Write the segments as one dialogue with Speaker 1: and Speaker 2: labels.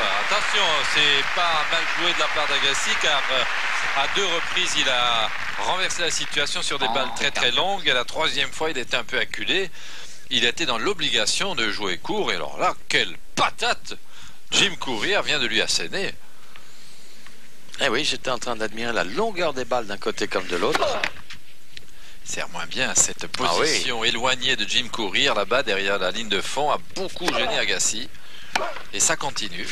Speaker 1: ça. Attention, c'est pas mal joué de la part d'Agassi car à 2 reprises il a renversé la situation sur des balles très très longues. Et la 3e fois il était un peu acculé. Il était dans l'obligation de jouer court. Et alors là, quelle patate Jim Courier vient de lui asséner.
Speaker 2: Eh oui, j'étais en train d'admirer la longueur des balles d'un côté comme de l'autre.
Speaker 1: Sert moins bien cette position éloignée de Jim Courier là-bas derrière la ligne de fond a beaucoup gêné Agassi. Et ça continue.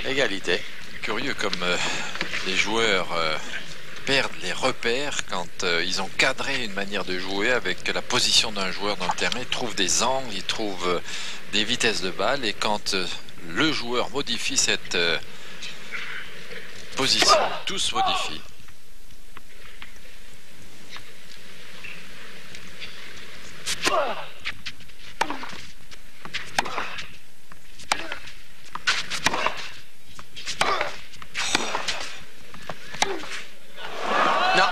Speaker 2: Égalité.
Speaker 1: Curieux comme les joueurs perdent les repères quand ils ont cadré une manière de jouer avec la position d'un joueur dans le terrain. Ils trouvent des angles, ils trouvent des vitesses de balle. Et quand le joueur modifie cette position, tout se modifie.
Speaker 2: Non.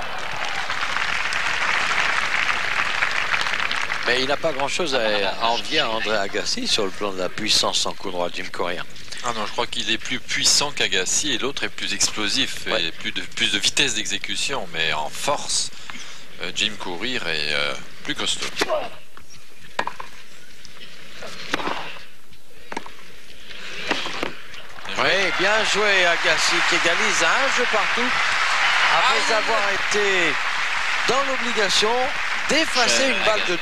Speaker 2: Mais il n'a pas grand-chose à envier à André Agassi sur le plan de la puissance en coup droit, Jim Courier.
Speaker 1: Ah non, je crois qu'il est plus puissant qu'Agassi et l'autre est plus explosif et plus de vitesse d'exécution, mais en force, Jim Courier est plus costaud.
Speaker 2: Oui, bien joué Agassi qui égalise à 1 jeu partout après avoir été dans l'obligation d'effacer une balle de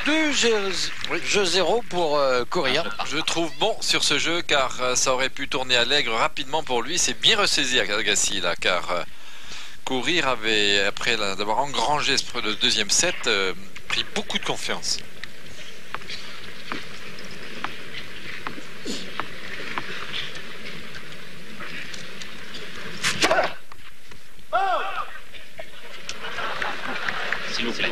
Speaker 2: 2-0 pour Courier.
Speaker 1: Je trouve bon sur ce jeu car ça aurait pu tourner à l'aigre rapidement pour lui. C'est bien ressaisi Agassi là car Courier avait, après d'avoir engrangé le 2e set, pris beaucoup de confiance.
Speaker 3: S'il vous plaît.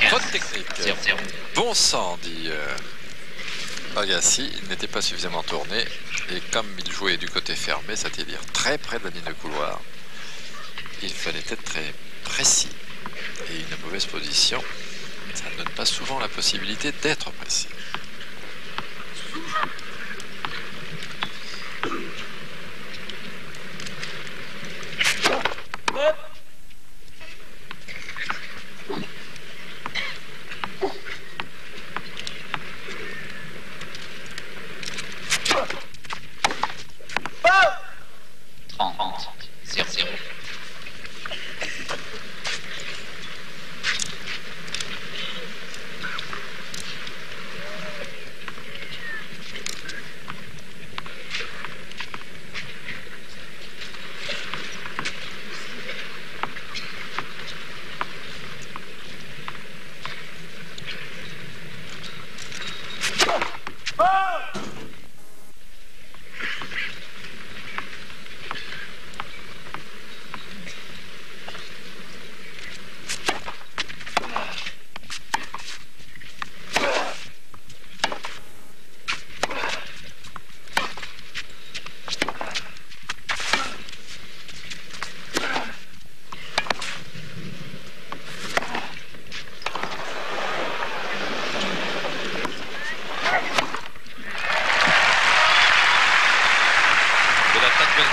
Speaker 1: Faute technique.
Speaker 3: 0-0.
Speaker 1: Bon sang, dit Agassi. Il n'était pas suffisamment tourné. Et comme il jouait du côté fermé, c'est-à-dire très près de la ligne de couloir, il fallait être très précis. Et une mauvaise position, ça ne donne pas souvent la possibilité d'être précis.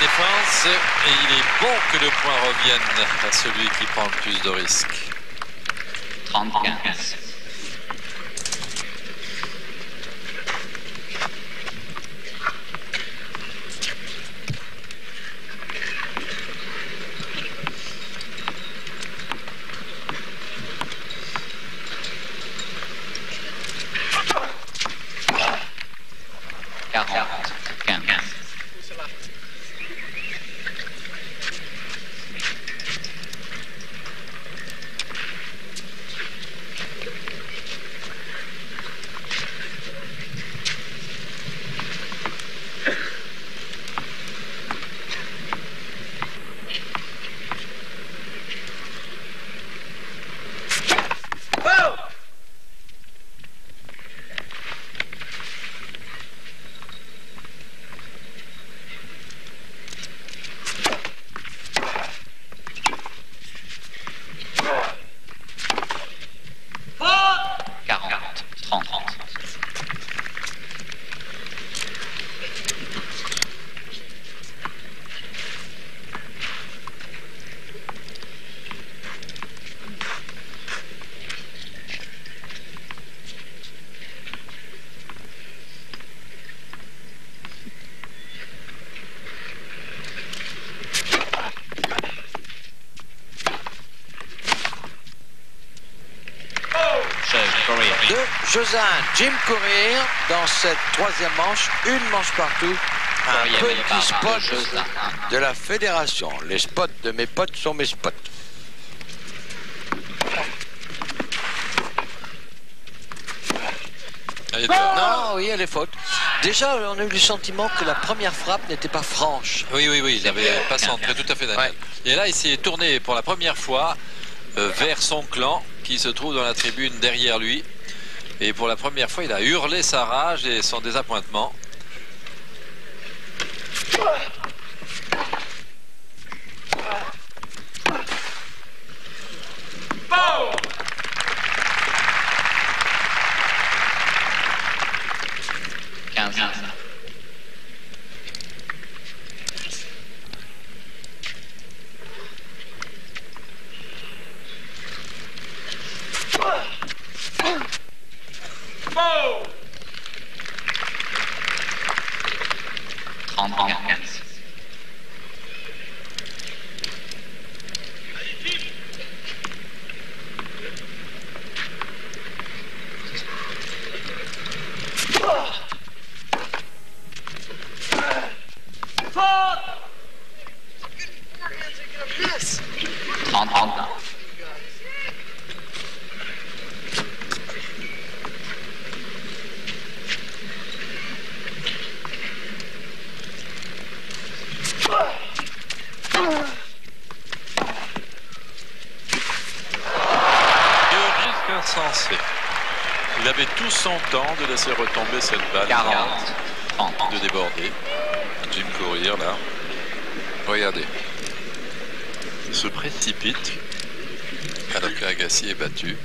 Speaker 1: Défense, et il est bon que le point revienne à celui qui prend le plus de risques.
Speaker 3: 30-15.
Speaker 2: Jeux 1, Jim Courier dans cette troisième manche, une manche partout. Un petit spot de la fédération. Les spots de mes potes sont mes spots. Non, oui, elle est faute. Déjà, on a eu le sentiment que la première frappe n'était pas franche.
Speaker 1: Oui, il n'avait pas centré tout à fait, Daniel. Ouais. Et là, il s'est tourné pour la première fois vers son clan qui se trouve dans la tribune derrière lui. Et pour la première fois, il a hurlé sa rage et son désappointement. Il avait tout son temps de laisser retomber cette balle 40, de déborder. Jim Courier là. Regardez. Il se précipite alors que Agassi est battu.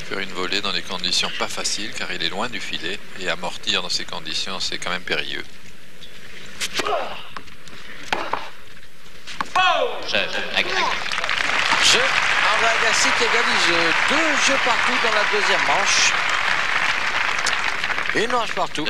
Speaker 1: Faire une volée dans des conditions pas faciles car il est loin du filet et amortir dans ces conditions c'est quand même périlleux.
Speaker 2: André Agassi qui égalise 2 jeux partout dans la deuxième manche. Une manche partout.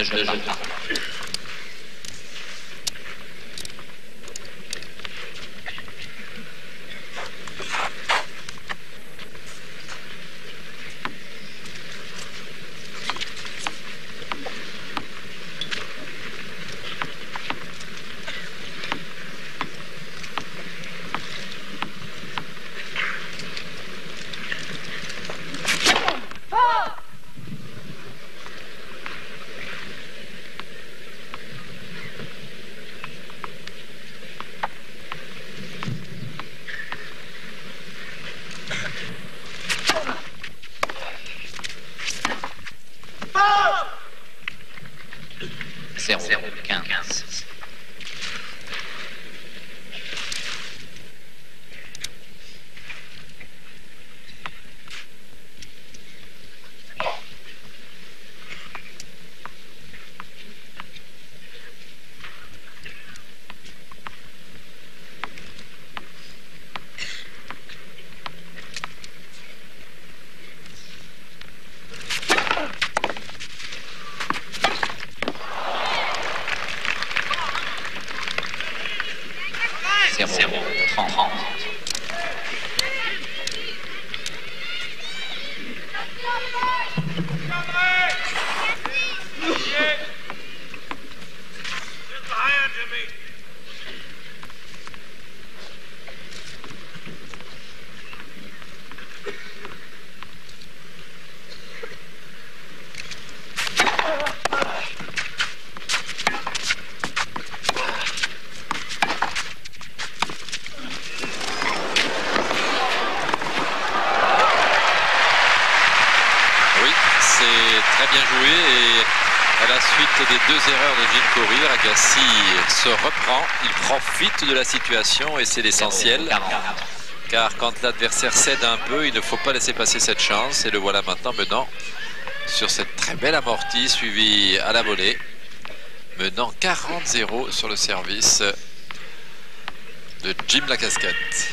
Speaker 1: Très bien joué et à la suite des 2 erreurs de Jim Courier, Agassi se reprend, il profite de la situation et c'est l'essentiel car quand l'adversaire cède un peu, il ne faut pas laisser passer cette chance et le voilà maintenant menant sur cette très belle amortie suivie à la volée, menant 40-0 sur le service de Jim Lacasquette.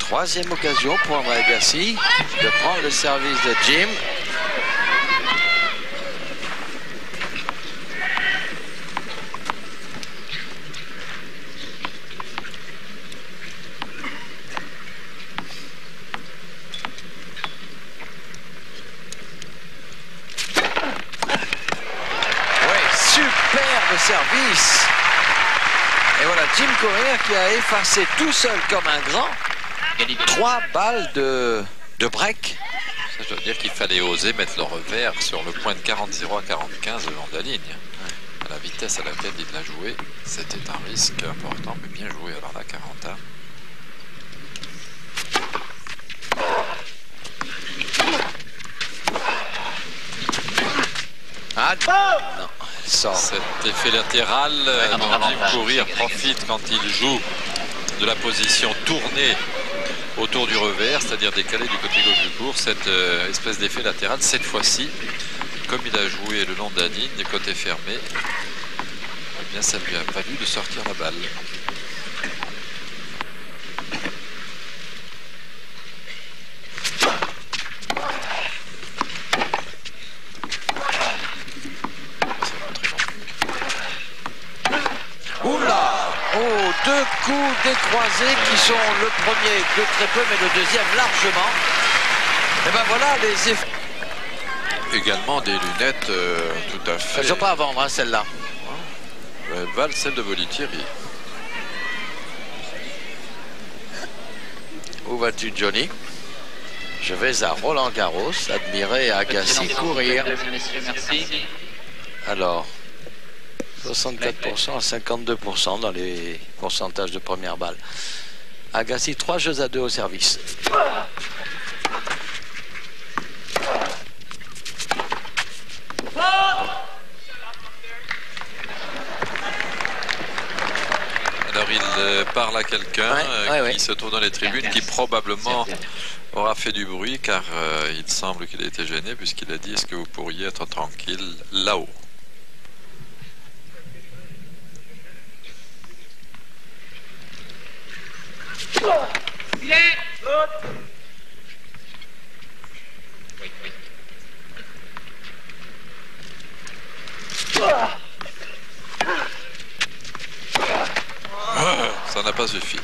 Speaker 2: Troisième occasion pour André Agassi de prendre le service de Jim. Superbe service. Et voilà Jim Courier qui a effacé tout seul comme un grand 3 balles de break.
Speaker 1: Ça, je dois dire qu'il fallait oser mettre le revers sur le point de 40-0 à 45 le long de la ligne. À la vitesse à laquelle il l'a joué, c'était un risque important, mais bien joué. Alors là, 40
Speaker 2: Ah non, elle sort.
Speaker 1: Cet effet latéral dont Jim Courier profite quand il joue de la position tournée autour du revers, c'est-à-dire décalé du côté gauche du court, cette espèce d'effet latéral, cette fois-ci, comme il a joué le long de la ligne, du côté fermé, eh bien ça lui a valu de sortir la balle.
Speaker 2: Oula! Oh, 2 coups décroisés qui sont le premier de très peu, mais le deuxième largement. Et ben voilà les effets.
Speaker 1: Également des lunettes tout à fait.
Speaker 2: Elles sont pas à vendre, hein, celles-là.
Speaker 1: Elles valent celles de Bollettieri.
Speaker 2: Où vas-tu, Johnny? Je vais à Roland Garros admirer Agassi courir.
Speaker 3: Merci.
Speaker 2: Alors, 64% à 52% dans les pourcentages de première balle. Agassi, 3 jeux à 2 au service.
Speaker 1: Alors il parle à quelqu'un qui se trouve dans les tribunes, qui probablement aura fait du bruit, car il semble qu'il ait été gêné, puisqu'il a dit: est-ce que vous pourriez être tranquille là-haut? Ça n'a pas suffi.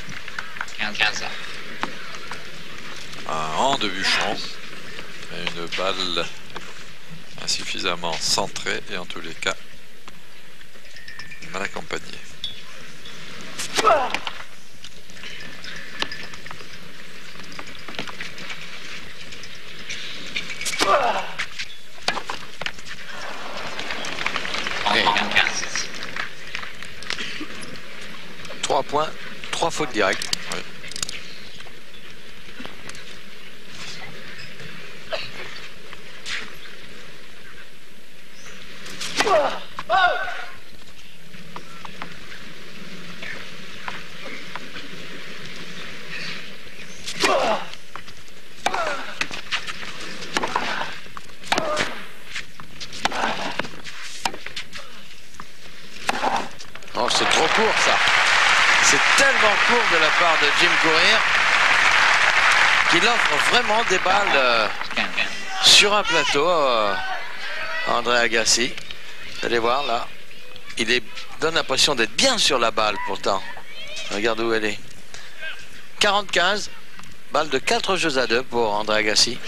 Speaker 1: Un rang de bûcheron et une balle insuffisamment centrée et en tous les cas mal accompagnée.
Speaker 2: Okay. 3 points, 3 fautes directes.
Speaker 1: Oui.
Speaker 2: Oh, c'est trop court ça. C'est tellement court de la part de Jim Courier qu'il offre vraiment des balles sur un plateau à André Agassi. Vous allez voir là, donne l'impression d'être bien sur la balle pourtant. Regarde où elle est. 40-15, balle de 4 jeux à 2 pour André Agassi.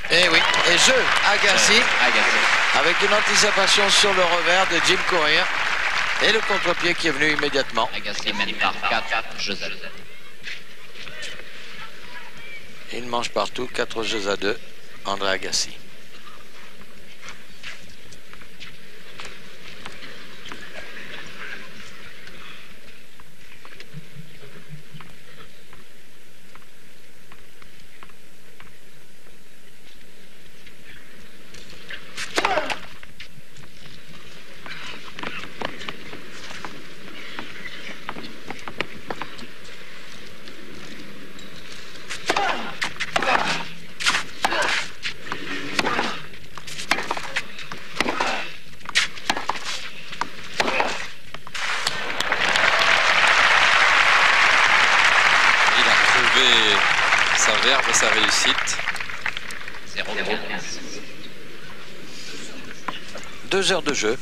Speaker 2: Et oui, et jeu Agassi avec une anticipation sur le revers de Jim Courier et le contre-pied qui est venu immédiatement.
Speaker 3: Agassi mène par 4 jeux à 2.
Speaker 2: Il mange partout, 4 jeux à 2, André Agassi.
Speaker 1: sa réussite.
Speaker 3: 0,15.
Speaker 2: 2 heures de jeu.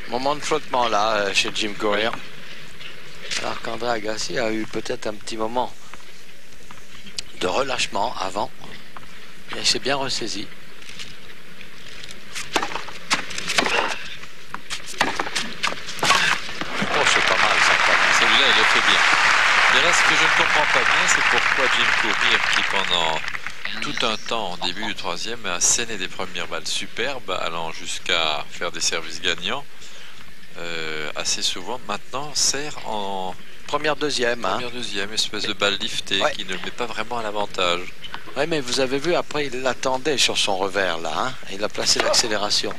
Speaker 2: Moment de flottement là chez Jim Courier. Alors qu'André Agassi a eu peut-être un petit moment de relâchement avant. Et il s'est bien ressaisi. Oh, c'est pas mal ça quand même.
Speaker 1: Celui-là, il le fait bien. Mais là, ce que je ne comprends pas bien, c'est pourquoi Jim Courier, qui pendant tout un temps, au début du troisième, a asséné des premières balles superbes, allant jusqu'à faire des services gagnants, assez souvent, maintenant, sert en
Speaker 2: première, deuxième.
Speaker 1: Deuxième, espèce de balle liftée qui ne le met pas vraiment à l'avantage.
Speaker 2: Oui, mais vous avez vu, après, il l'attendait sur son revers, là. Hein, il a placé l'accélération.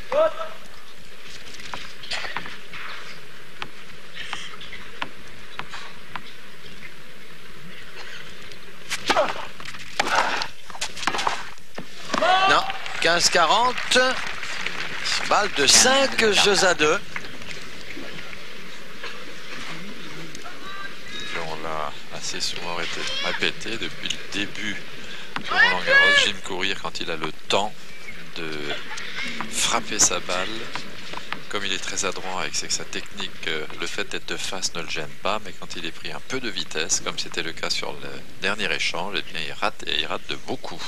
Speaker 2: Non, 15-40. Balle de 5 jeux à 2.
Speaker 1: On l'a assez souvent répété depuis le début de Roland Garros. Jim Courier, quand il a le temps de frapper sa balle, comme il est très adroit avec sa technique, le fait d'être de face ne le gêne pas, mais quand il est pris un peu de vitesse, comme c'était le cas sur le dernier échange, eh bien il rate, et il rate de beaucoup.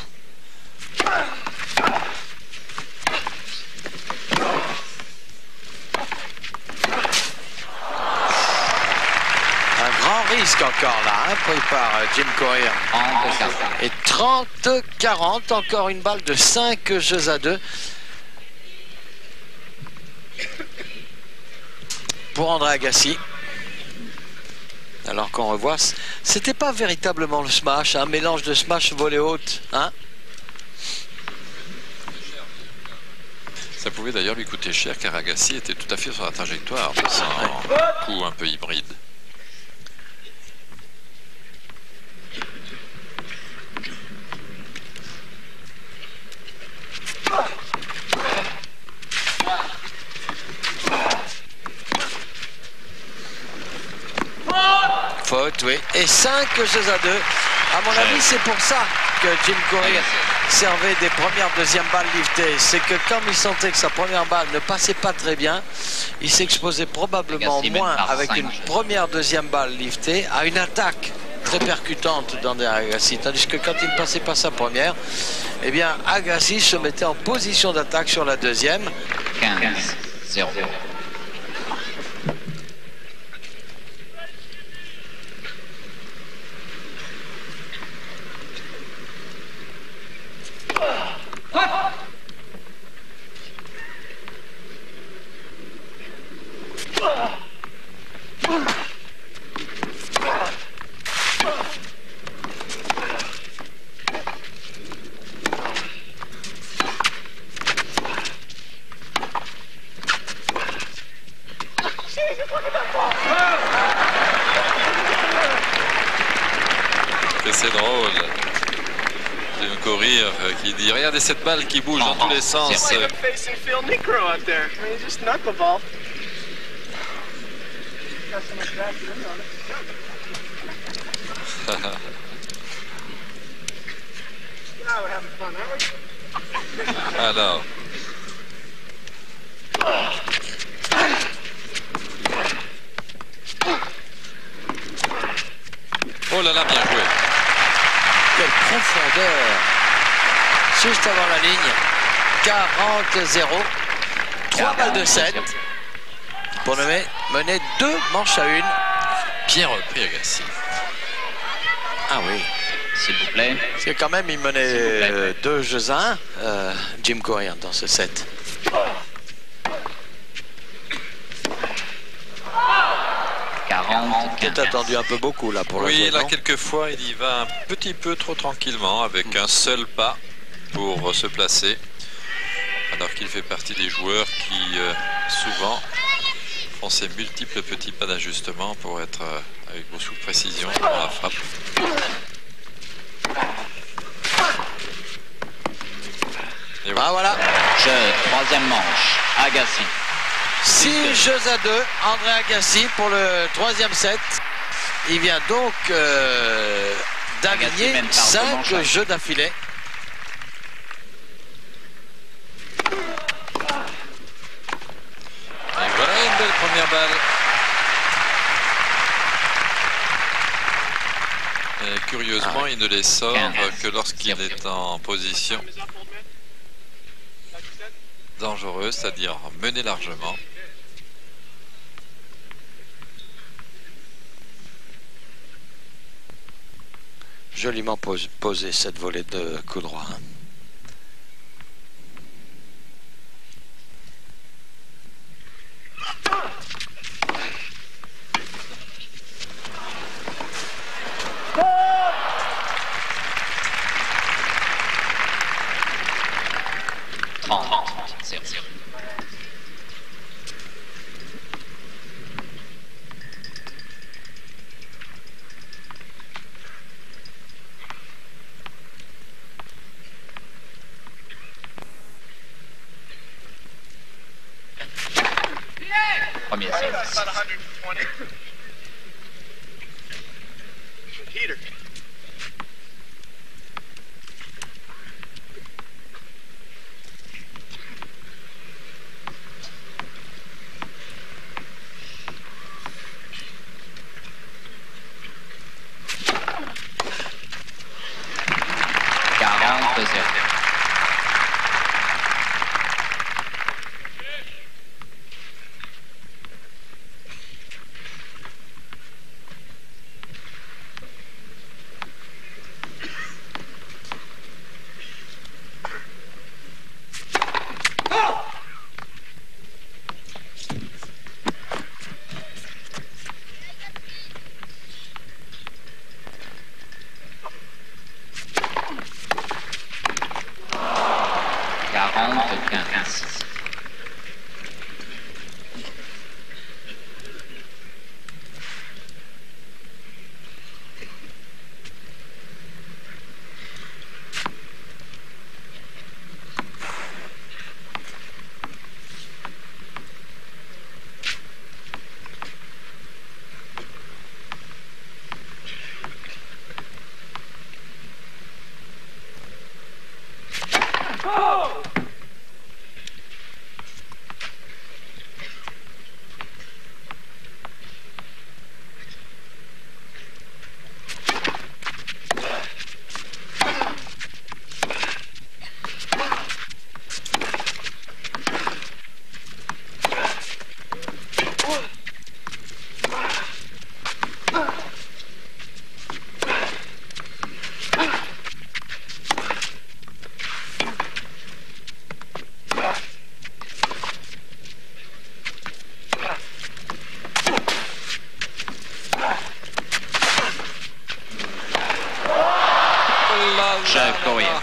Speaker 2: Risque encore là, hein, pris par Jim Courier. Et 30-40, encore une balle de 5 jeux à 2 pour André Agassi. Alors qu'on revoit, c'était pas véritablement le smash, un mélange de smash volée haute, hein.
Speaker 1: Ça pouvait d'ailleurs lui coûter cher, car Agassi était tout à fait sur la trajectoire de son coup un peu hybride.
Speaker 2: Faute, oui. Et 5 jeux à 2. À mon avis, c'est pour ça que Jim Courier servait des premières, deuxièmes balles liftées. C'est que comme il sentait que sa première balle ne passait pas très bien, il s'exposait probablement moins avec une première, deuxième balle liftée à une attaque très percutante d'André Agassi. Tandis que quand il ne passait pas sa première, eh bien, Agassi se mettait en position d'attaque sur la deuxième.
Speaker 3: 15-0.
Speaker 1: C'est drôle. Jim Courier qui dit regardez cette balle qui bouge dans tous les sens. Alors. Oh là là, bien joué.
Speaker 2: Quelle profondeur. Juste avant la ligne. 40-0. 3 balles de 7. Pour mener 2 manches à 1.
Speaker 1: bien repris Agassi.
Speaker 2: Ah oui.
Speaker 3: S'il vous plaît.
Speaker 2: Parce que quand même, il menait 2 jeux à 1, Jim Courier, dans ce set.
Speaker 3: 40.
Speaker 2: Peut-être attendu un peu beaucoup là pour le
Speaker 1: Oui,
Speaker 2: jeu,
Speaker 1: là,
Speaker 2: non?
Speaker 1: quelquefois, il y va un petit peu trop tranquillement, avec un seul pas pour se placer. Alors qu'il fait partie des joueurs qui, souvent, font ces multiples petits pas d'ajustement pour être avec beaucoup de précision dans la frappe. Et
Speaker 2: Ah voilà,
Speaker 3: Jeu, troisième manche. Agassi.
Speaker 2: 6 jeux à 2, André Agassi pour le 3e set. Il vient donc
Speaker 3: Agassi
Speaker 2: d'agagner
Speaker 3: mène par
Speaker 2: 5
Speaker 3: deux manches.
Speaker 2: jeux d'affilée.
Speaker 1: Et voilà une belle première balle. Et curieusement, il ne les sort
Speaker 3: 15.
Speaker 1: que lorsqu'il est en position dangereuse, c'est-à-dire mené largement.
Speaker 2: Joliment posé cette volée de coup droit. Hein.
Speaker 3: Premier service.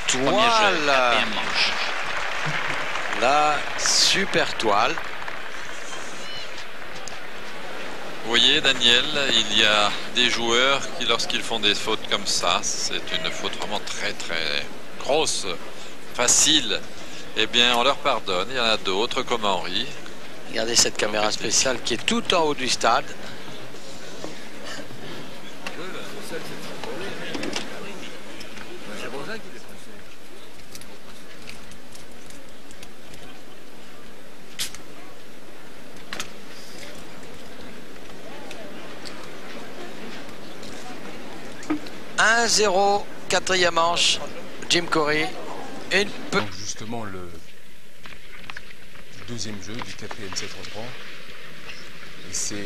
Speaker 2: Toile. La super toile.
Speaker 1: Vous voyez, Daniel, il y a des joueurs qui, lorsqu'ils font des fautes comme ça, c'est une faute vraiment très très grosse, facile, eh bien on leur pardonne. Il y en a d'autres comme Henri.
Speaker 2: Regardez cette caméra spéciale qui est tout en haut du stade. « 1-0, quatrième manche, Jim Courier.
Speaker 4: Donc justement le deuxième jeu du quatrième set entrant. Et c'est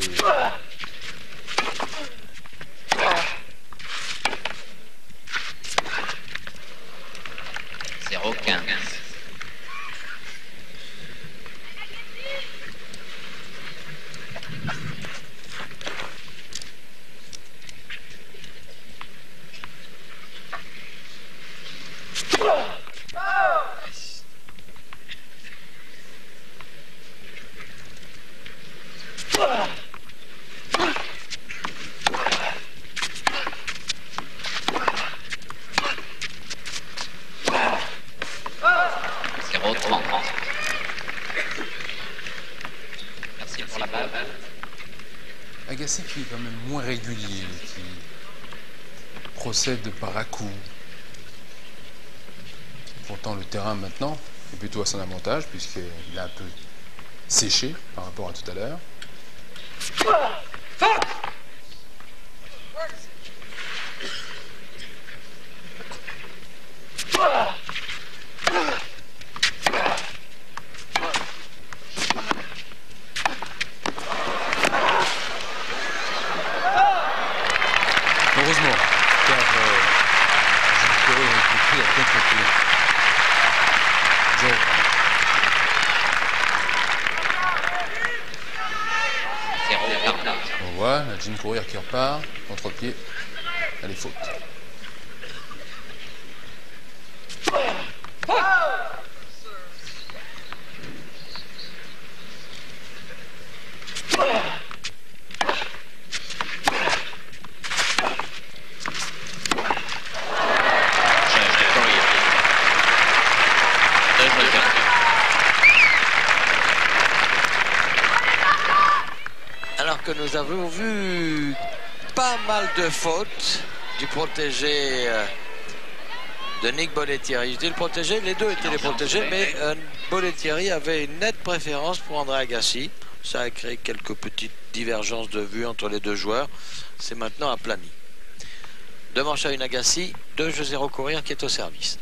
Speaker 4: Agassi qui est quand même moins régulier, qui procède par à-coups. Pourtant le terrain maintenant est plutôt à son avantage puisqu'il a un peu séché par rapport à tout à l'heure. Heureusement, car Jules Correa a été pris à contre-pied. On voit la Jim Courier qui repart, contre-pied, elle est faute.
Speaker 2: Alors que nous avons vu pas mal de fautes du protégé de Nick Bollettieri. Je dis le protégé, les deux étaient les protégés, mais Bollettieri avait une nette préférence pour André Agassi. Ça a créé quelques petites divergences de vue entre les deux joueurs. C'est maintenant aplani. 2 manches à 1 Agassi, 2-0 Courier qui est au service.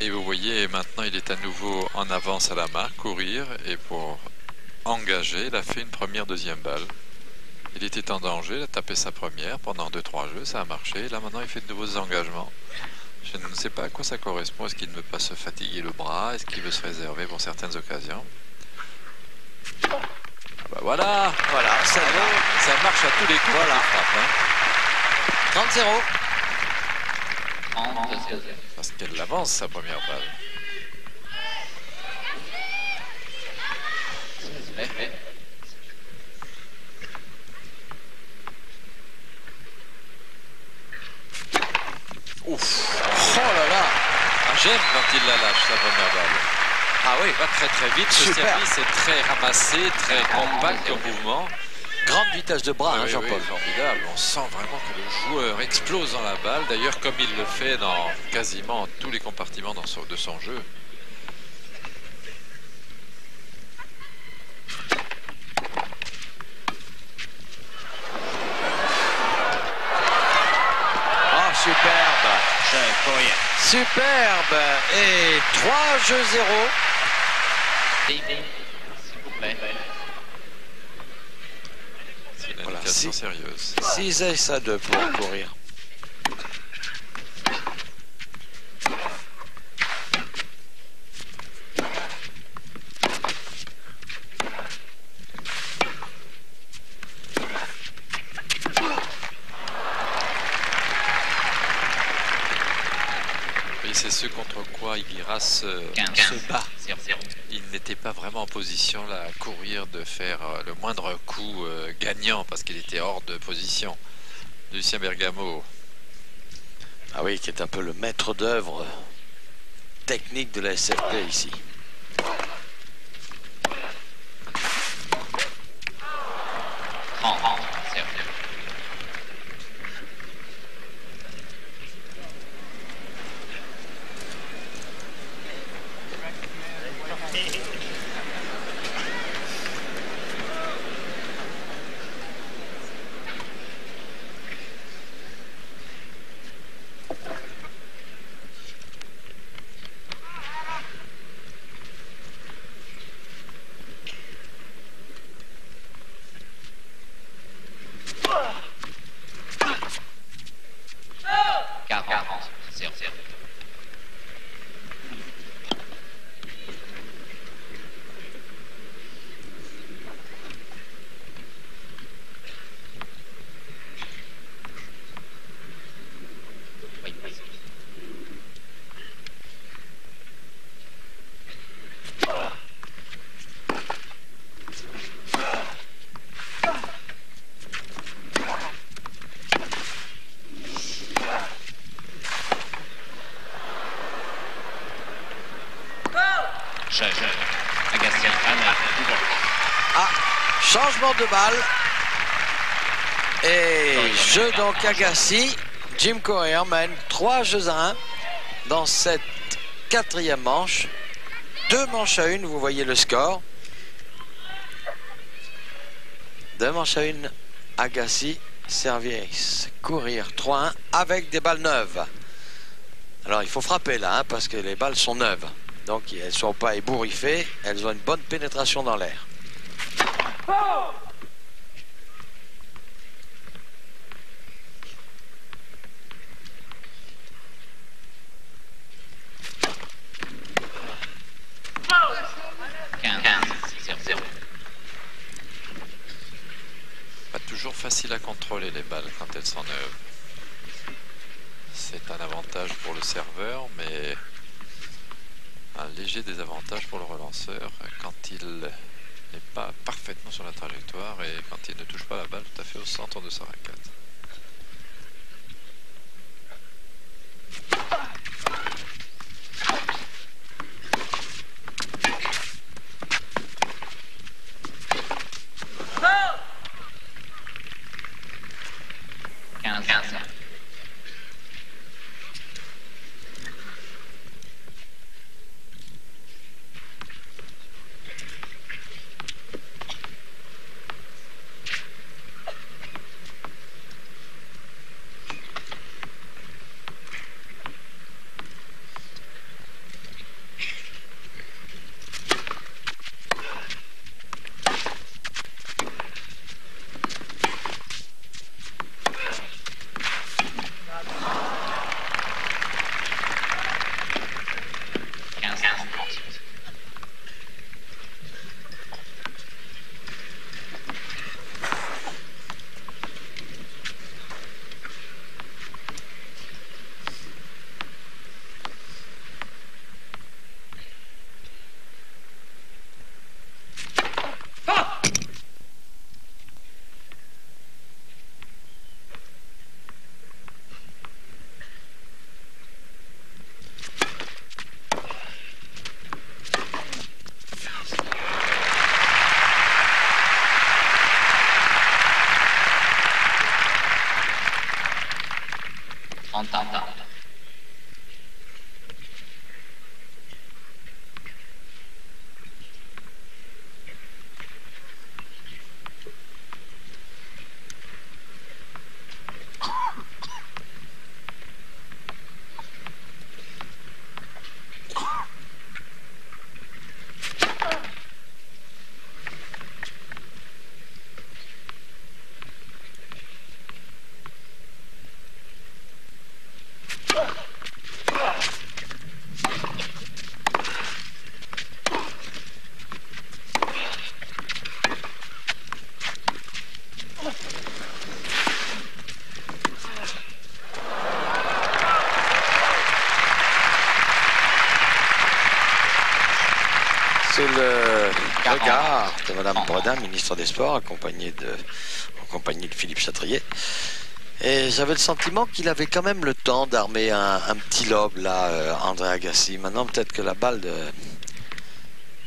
Speaker 1: Et vous voyez, maintenant il est à nouveau en avance à la marque, courir, et pour engager, il a fait une première, deuxième balle. Il était en danger, il a tapé sa première pendant 2-3 jeux, ça a marché. Là maintenant il fait de nouveaux engagements. Je ne sais pas à quoi ça correspond. Est-ce qu'il ne veut pas se fatiguer le bras? Est-ce qu'il veut se réserver pour certaines occasions? Ah bah voilà,
Speaker 2: Ça
Speaker 1: marche à tous les coups.
Speaker 2: Voilà.
Speaker 1: Frappe, hein.
Speaker 2: 30-0.
Speaker 1: Parce qu'elle l'avance sa première balle. Ouf.
Speaker 2: Oh là là.
Speaker 1: J'aime quand il la lâche sa première balle.
Speaker 2: Ah oui,
Speaker 1: Va très très vite. Ce
Speaker 2: Super.
Speaker 1: service est très ramassé, très compact au mouvement.
Speaker 2: grande vitesse de bras, hein,
Speaker 1: Oui,
Speaker 2: Jean-Paul.
Speaker 1: oui, formidable. On sent vraiment que le joueur explose dans la balle. D'ailleurs, comme il le fait dans quasiment tous les compartiments de son jeu.
Speaker 2: Ah, superbe. Superbe. Et 3-0.
Speaker 3: S'il vous plaît.
Speaker 1: C'est une
Speaker 2: Voilà,
Speaker 1: indication sérieuse.
Speaker 2: 6-2 pour courir.
Speaker 1: Et c'est ce contre quoi Iguiras se
Speaker 3: 15.
Speaker 1: bat.
Speaker 3: 0-0.
Speaker 1: Il n'était pas vraiment en position là à courir de faire le moindre coup gagnant parce qu'il était hors de position. Lucien Bergamo.
Speaker 2: Ah oui, qui est un peu le maître d'œuvre technique de la SFP ici. Changement de balle. Et jeu donc Agassi. Jim Courier mène 3-1 dans cette 4e manche. 2 manches à 1, vous voyez le score. 2 manches à 1, Agassi, service, Courier 3-1 avec des balles neuves. Alors il faut frapper là, hein, parce que les balles sont neuves. Donc elles ne sont pas ébouriffées, elles ont une bonne pénétration dans l'air. Oh!
Speaker 1: Pas toujours facile à contrôler les balles quand elles sont neuves. C'est un avantage pour le serveur, mais un léger désavantage pour le relanceur quand il n'est pas parfaitement sur la trajectoire et quand il ne touche pas la balle tout à fait au centre de sa raquette.
Speaker 2: Le regard de Madame Bredin, ministre des Sports, accompagnée de Philippe Chatrier. Et j'avais le sentiment qu'il avait quand même le temps d'armer un petit lob là, André Agassi. Maintenant, peut-être que la balle de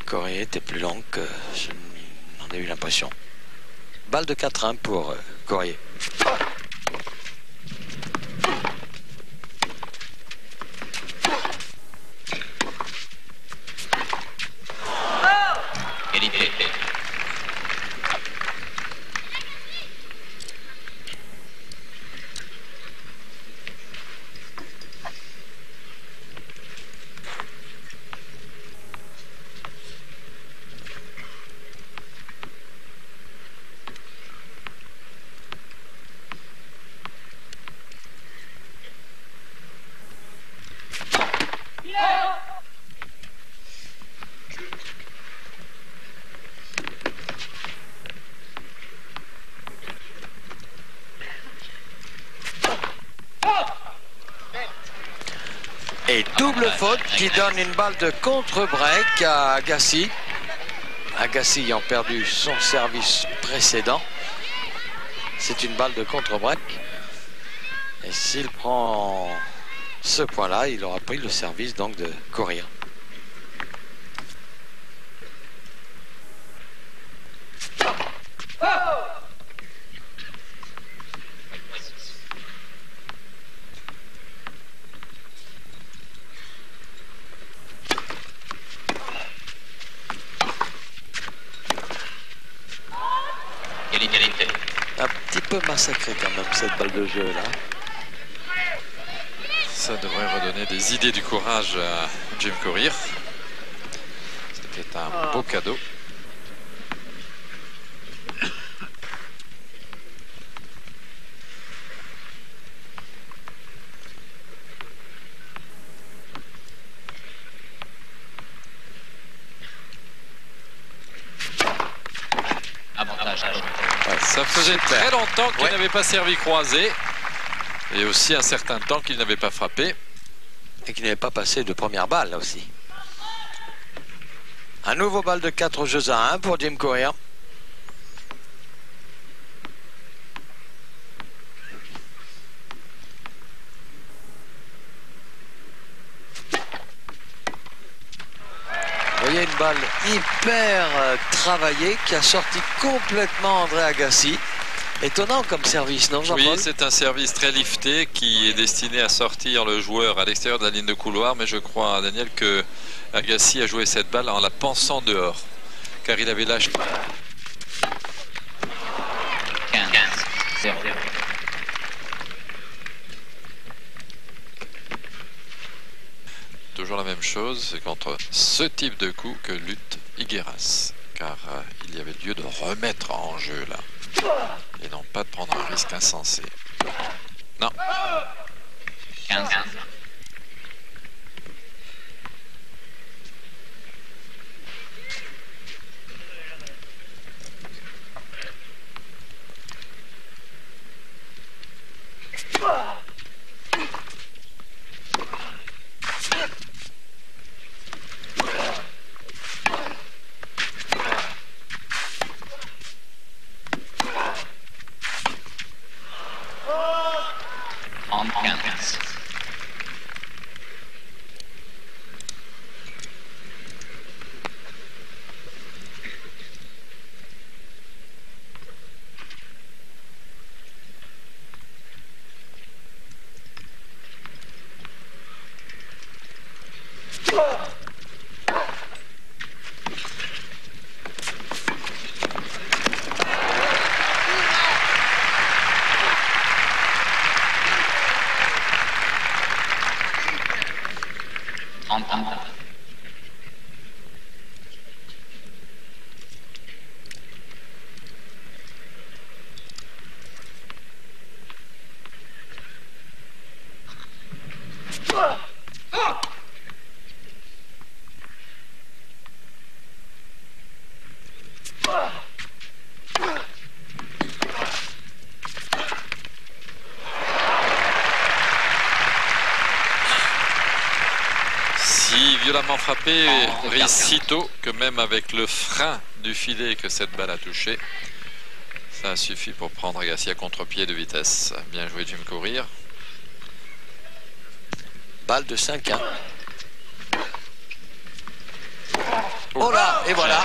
Speaker 2: Courier était plus longue que je n'en ai eu l'impression. Balle de 4-1 pour Courier. Et double faute qui donne une balle de contre-break à Agassi. Agassi ayant perdu son service précédent. C'est une balle de contre-break. Et s'il prend ce point-là, il aura pris le service donc de Courier. peu massacré quand même cette balle de jeu là.
Speaker 1: Ça devrait redonner des idées du courage à Jim Courier. C'était un beau cadeau.
Speaker 3: Avantage.
Speaker 1: Ça faisait
Speaker 2: Super.
Speaker 1: très longtemps qu'il
Speaker 2: Ouais.
Speaker 1: n'avait pas servi croisé. Et aussi un certain temps qu'il n'avait pas frappé.
Speaker 2: Et qui n'avait pas passé de première balle là aussi. Un nouveau balle de 4 jeux à 1 pour Jim Courier. Vous voyez une balle hyper travaillée qui a sorti complètement André Agassi. Étonnant comme service, non Jean-Paul?
Speaker 1: Oui, c'est un service très lifté qui est destiné à sortir le joueur à l'extérieur de la ligne de couloir. Mais je crois, Daniel, que Agassi a joué cette balle en la pensant dehors. Car il avait lâché.
Speaker 3: 15. 0.
Speaker 1: Toujours la même chose, c'est contre ce type de coup que lutte Higueras. Car il y avait lieu de remettre en jeu là. Et non pas de prendre un risque insensé. Non.
Speaker 3: 15. En 15.
Speaker 1: Si violemment frappé, Ricito, que même avec le frein du filet que cette balle a touché, ça a suffi pour prendre Agassi à contre-pied de vitesse. Bien joué Jim Courier.
Speaker 2: Balle de 5-1. Oh là, et voilà.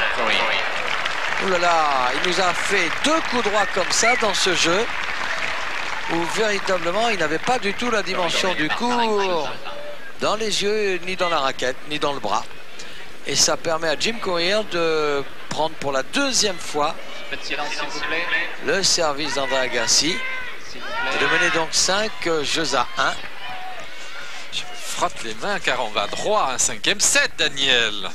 Speaker 2: Oh là là, il nous a fait 2 coups droits comme ça dans ce jeu où véritablement il n'avait pas du tout la dimension du coup dans les yeux, ni dans la raquette, ni dans le bras. Et ça permet à Jim Courier de prendre pour la 2e fois
Speaker 3: Petit silence, s'il vous plaît.
Speaker 2: le service d'André Agassi
Speaker 3: S'il vous
Speaker 2: et
Speaker 3: plaît.
Speaker 2: de mener donc 5 jeux à 1.
Speaker 1: Je me frotte les mains car on va droit à un 5e set, Daniel.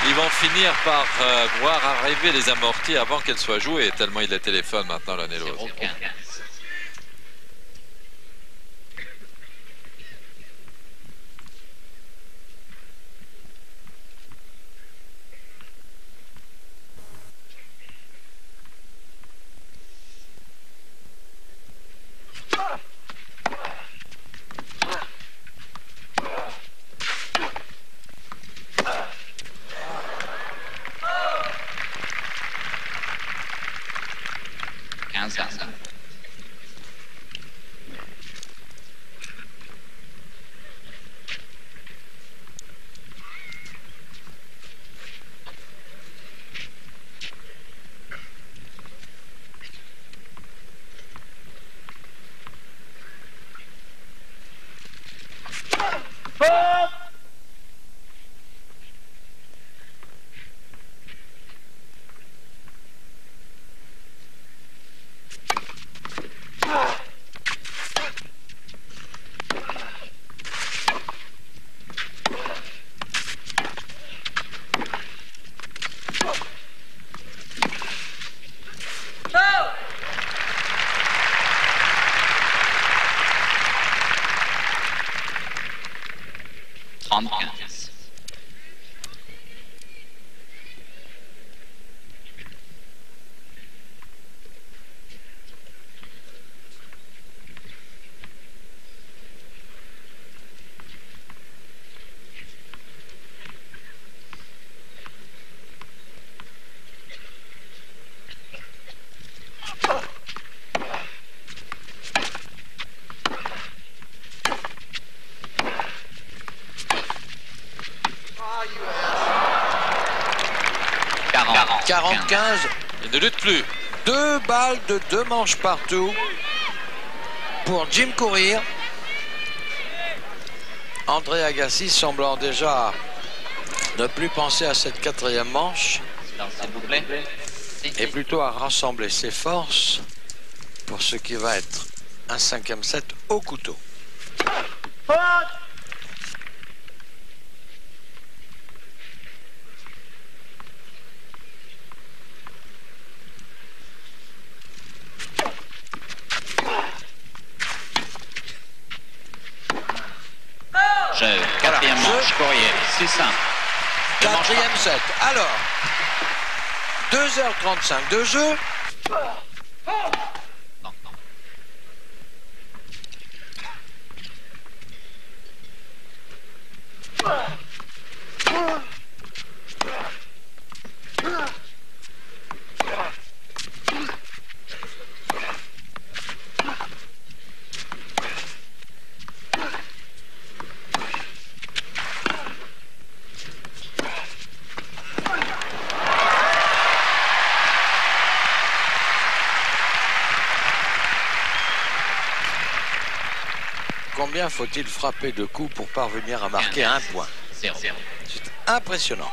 Speaker 1: Ils vont finir par voir arriver les amortis avant qu'elles soient jouées, tellement ils les téléphonent maintenant l'un et l'autre.
Speaker 3: 0-15. 30-15.
Speaker 2: Quarante 15.
Speaker 1: Il ne lutte plus.
Speaker 2: 2 balles de 2 manches partout pour Jim Courier. André Agassi semblant déjà ne plus penser à cette 4e manche
Speaker 3: Silence, s'il vous plaît.
Speaker 2: et plutôt à rassembler ses forces pour ce qui va être un 5e set au couteau.
Speaker 3: Jeu, 4e manche, Courier, c'est simple.
Speaker 2: 4e set. Alors, 2h35 de jeu.
Speaker 3: Non, non.
Speaker 2: Combien faut-il frapper de coups pour parvenir à marquer un point?
Speaker 3: 0.
Speaker 2: C'est impressionnant.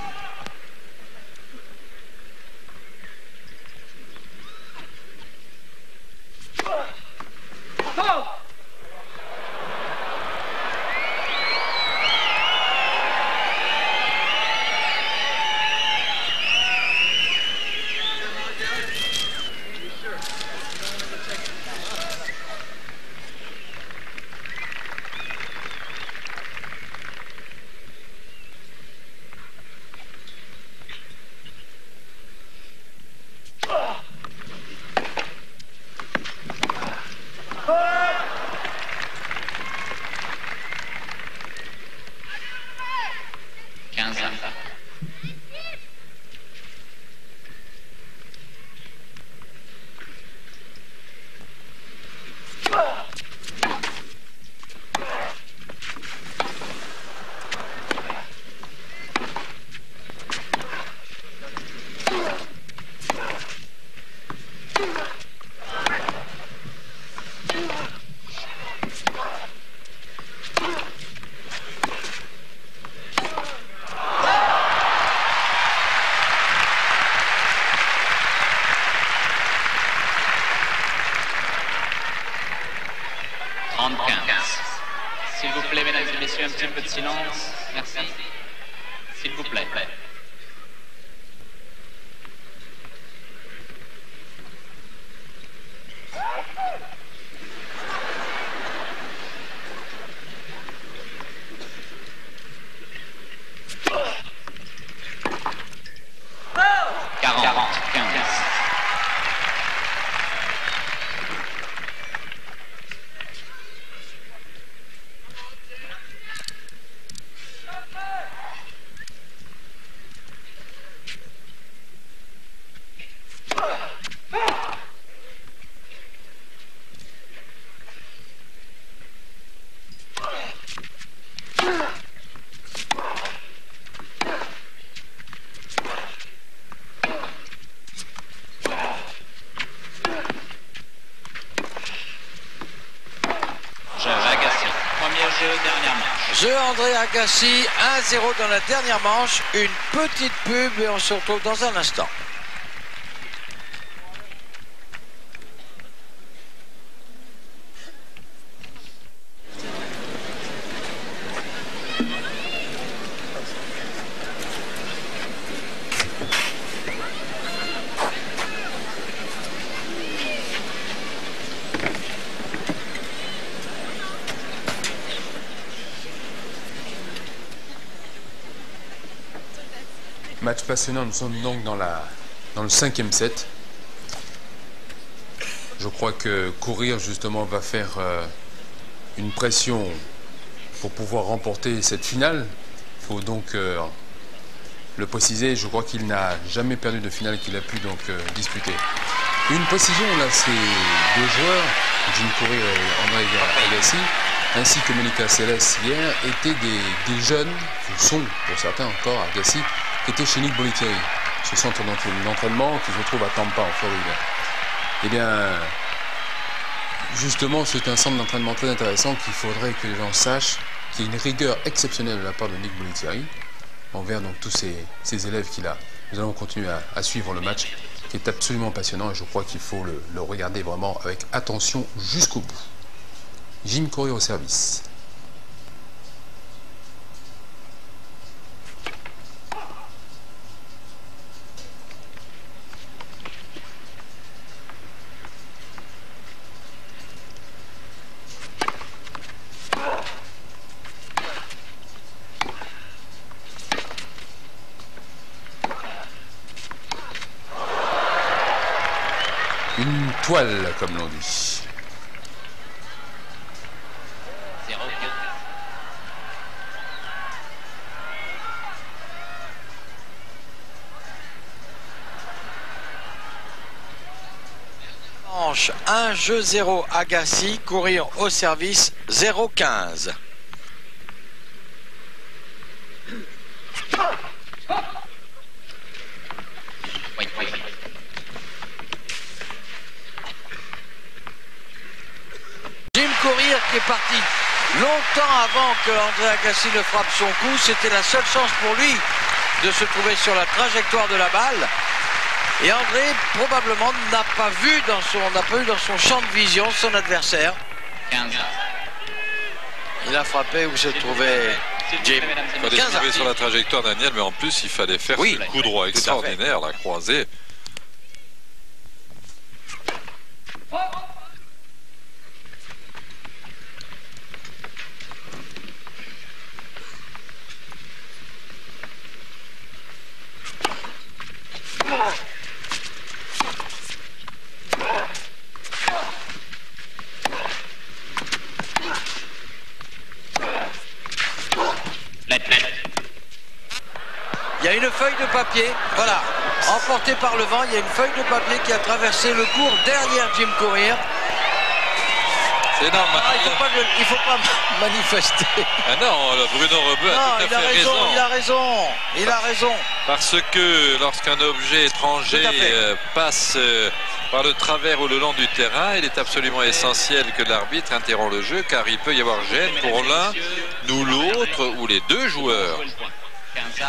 Speaker 3: S'il vous plaît, mesdames et messieurs, un petit peu de silence. Merci. S'il vous plaît.
Speaker 2: Jeu André Agassi, 1-0 dans la dernière manche. Une petite pub et on se retrouve dans un instant.
Speaker 4: Match passionnant, nous sommes donc dans le 5e set. Je crois que Courir justement va faire une pression pour pouvoir remporter cette finale. Il faut donc le préciser, je crois qu'il n'a jamais perdu de finale qu'il a pu donc disputer. Une précision, là, ces deux joueurs, Jim Courier et André Agassi, ainsi que Monica Seles hier, étaient des jeunes, qui sont pour certains encore Agassi, qui étaient chez Nick Bollettieri, ce centre d'entraînement qui se trouve à Tampa en Floride. Eh bien, justement, c'est un centre d'entraînement très intéressant qu'il faudrait que les gens sachent qu'il y a une rigueur exceptionnelle de la part de Nick Bollettieri envers donc tous ces élèves qu'il a. Nous allons continuer à suivre le match qui est absolument passionnant et je crois qu'il faut le regarder vraiment avec attention jusqu'au bout. Jim Courier au service. Une toile, comme l'on dit.
Speaker 3: 0-4.
Speaker 2: Manche 1 jeu 0 Agassi, Courir au service 0-15.
Speaker 3: Oui, oui.
Speaker 2: Jim Courier qui est parti longtemps avant que André Agassi ne frappe son coup. C'était la seule chance pour lui de se trouver sur la trajectoire de la balle. Et André probablement n'a pas eu dans son champ de vision son adversaire.
Speaker 3: 15.
Speaker 2: Il a frappé où se trouvait Jim.
Speaker 1: Il fallait se trouver sur la trajectoire Daniel, mais en plus il fallait faire
Speaker 2: Oui,
Speaker 1: ce coup droit extraordinaire, la croisée.
Speaker 2: Il y a une feuille de papier, voilà, emportée par le vent, il y a une feuille de papier qui a traversé le court derrière Jim Courier.
Speaker 1: C'est normal.
Speaker 2: Ah, il faut pas manifester.
Speaker 1: Ah non, Bruno Rebeu a tout à fait raison.
Speaker 2: Il a raison.
Speaker 1: Parce que lorsqu'un objet étranger passe par le travers ou le long du terrain, il est absolument essentiel que l'arbitre interrompt le jeu, car il peut y avoir gêne pour l'un ou l'autre ou les deux joueurs.
Speaker 3: 15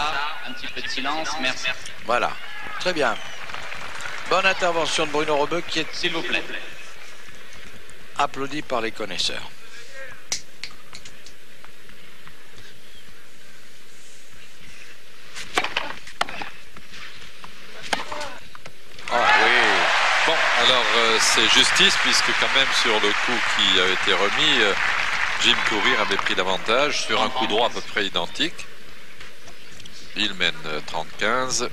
Speaker 3: un petit peu de silence, merci.
Speaker 2: Voilà, très bien. Bonne intervention de Bruno Rebeu qui est
Speaker 3: S'il vous plaît.
Speaker 2: applaudi par les connaisseurs.
Speaker 1: Ah oui. Bon, alors c'est justice, puisque quand même sur le coup qui avait été remis, Jim Courier avait pris l'avantage sur un coup droit à peu près identique. Il mène 30-15.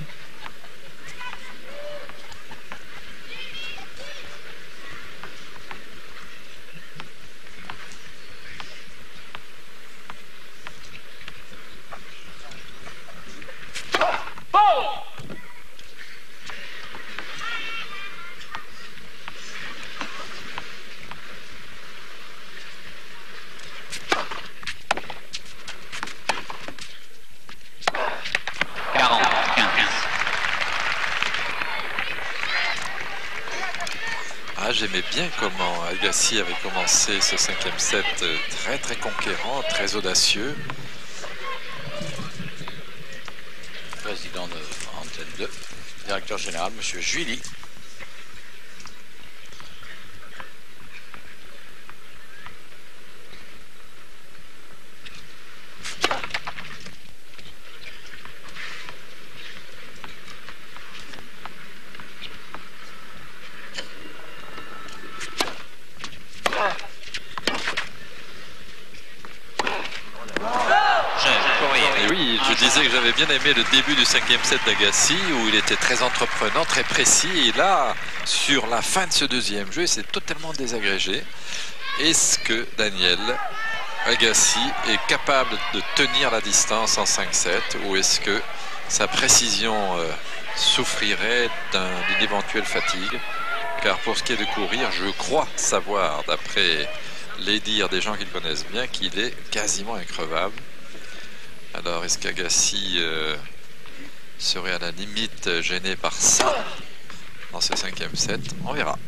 Speaker 1: J'aimais bien comment Agassi avait commencé ce 5e set très très conquérant, très audacieux.
Speaker 2: Président de Antenne 2, directeur général, monsieur Juilly.
Speaker 1: disais que j'avais bien aimé le début du 5e set d'Agassi, où il était très entreprenant, très précis. Et là, sur la fin de ce deuxième jeu, c'est totalement désagrégé. Est-ce que Daniel Agassi est capable de tenir la distance en 5-7, ou est-ce que sa précision souffrirait d'une éventuelle fatigue? Car pour ce qui est de courir, je crois savoir, d'après les dires des gens qui le connaissent bien, qu'il est quasiment increvable. Alors, est-ce qu'Agassi serait à la limite gêné par ça dans ce 5e set? On verra.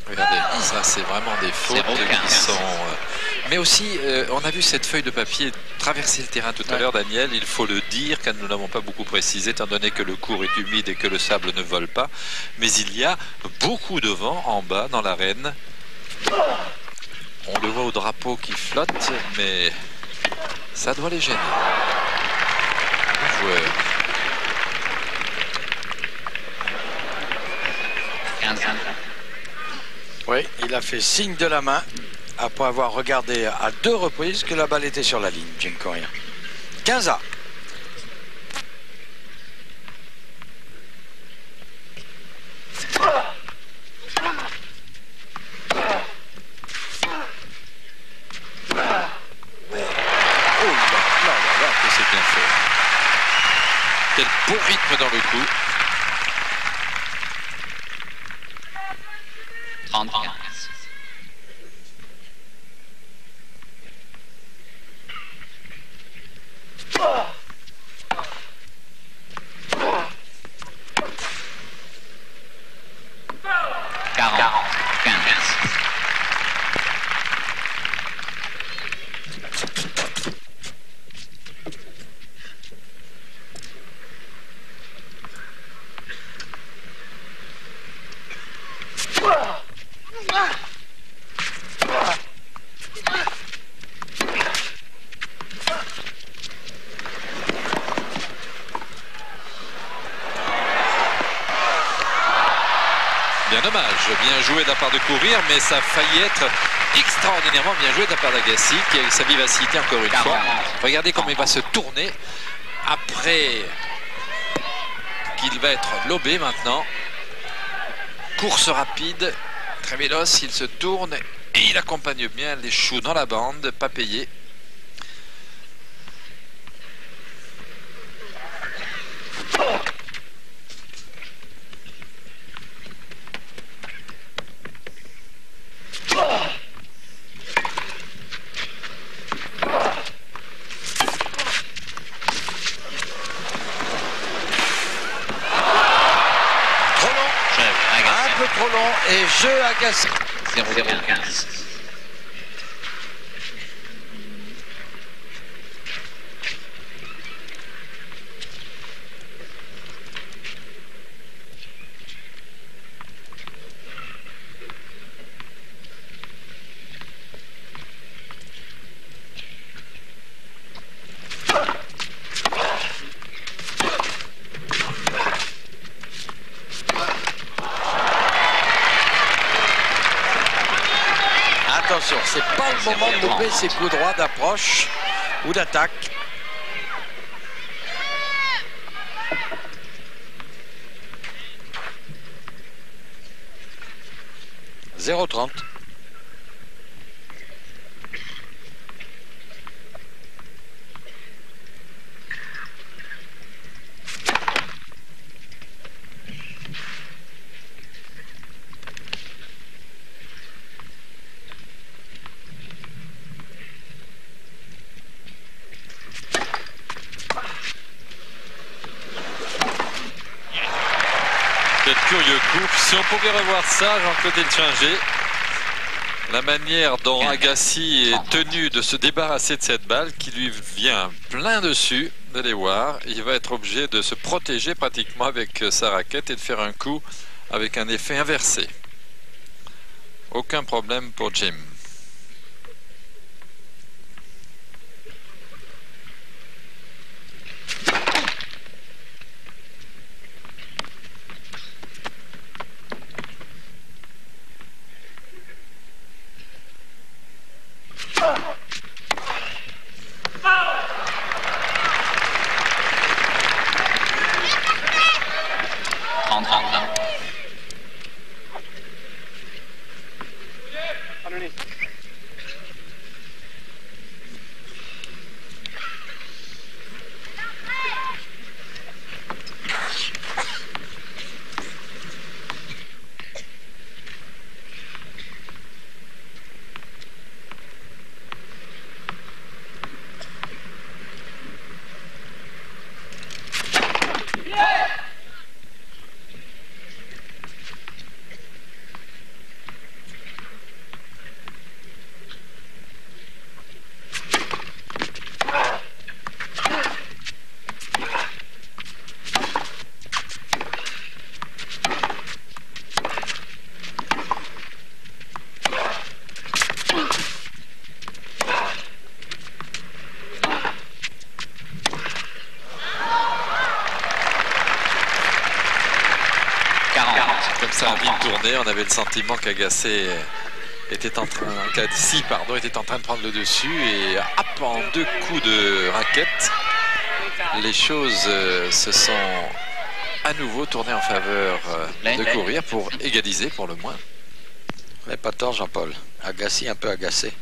Speaker 1: Regardez, ça c'est vraiment des fautes qui sont... Mais aussi, on a vu cette feuille de papier traverser le terrain tout à l'heure, Daniel. Il faut le dire, car nous n'avons pas beaucoup précisé, étant donné que le court est humide et que le sable ne vole pas. Mais il y a beaucoup de vent en bas dans l'arène. On le voit au drapeau qui flotte, mais ça doit les gêner. Le joueur.
Speaker 3: 15.
Speaker 2: Oui, il a fait signe de la main après avoir regardé à 2 reprises que la balle était sur la ligne, Jim Courier. 15A.
Speaker 1: Quel beau rythme dans le coup.
Speaker 3: 35.
Speaker 1: Dommage, bien joué de la part de Courir, mais ça a failli être extraordinairement bien joué de la part d'Agassi, qui a sa vivacité encore une fois. Regardez comment il va se tourner après qu'il va être lobé maintenant. Course rapide, très véloce, il se tourne et il accompagne bien les choux dans la bande, pas payé.
Speaker 2: Trop long et jeu Agassi.
Speaker 3: 0-0-15.
Speaker 2: Attention, c'est pas le moment de louper ses coups droits d'approche ou d'attaque. « 0-30.
Speaker 1: Quel curieux coup. Si on pouvait revoir ça, Jean-Claude Elchinger, la manière dont Agassi est tenu de se débarrasser de cette balle qui lui vient plein dessus, d'aller voir, il va être obligé de se protéger pratiquement avec sa raquette et de faire un coup avec un effet inversé. Aucun problème pour Jim. Comme ça a vite tourné, on avait le sentiment qu'Agassi était en train, qu'Agassi, pardon, était en train de prendre le dessus et hop, en 2 coups de raquette, les choses se sont à nouveau tournées en faveur de Courir pour égaliser pour le moins.
Speaker 2: Mais pas tort, Jean-Paul. Agassi un peu agacé.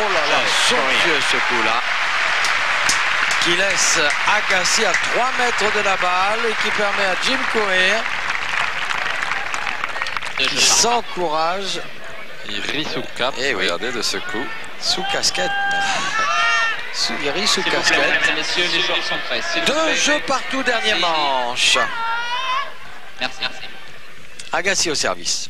Speaker 2: Oh là là, somptueux ce coup-là, qui laisse Agassi à 3 mètres de la balle et qui permet à Jim Courier, sans courage,
Speaker 1: Il rit sous cap, regardez de ce coup.
Speaker 2: Sous casquette. Il rit sous
Speaker 3: S'il vous plaît,
Speaker 2: casquette.
Speaker 3: mesdames et messieurs, les joueurs sont prêts. S'il vous
Speaker 2: 2
Speaker 3: plaît.
Speaker 2: jeux partout, dernier manche.
Speaker 3: Merci.
Speaker 2: Agassi au service.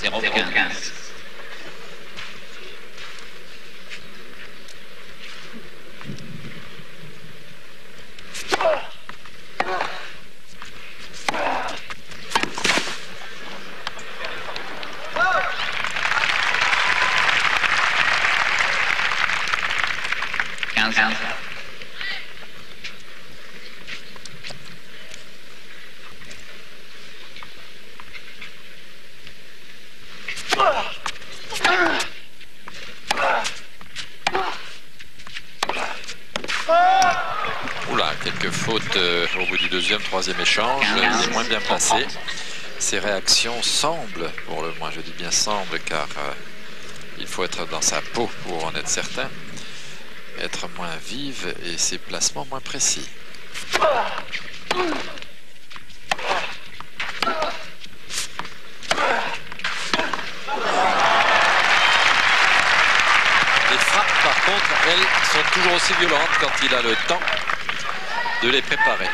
Speaker 3: Zéro 15.
Speaker 1: Oula, quelques fautes au bout du 2e, 3e échange, il est moins bien placé. Ses réactions semblent, pour le moins je dis bien semblent, car il faut être dans sa peau pour en être certain, être moins vive et ses placements moins précis. Les frappes, par contre, elles sont toujours aussi violentes quand il a le temps de les préparer.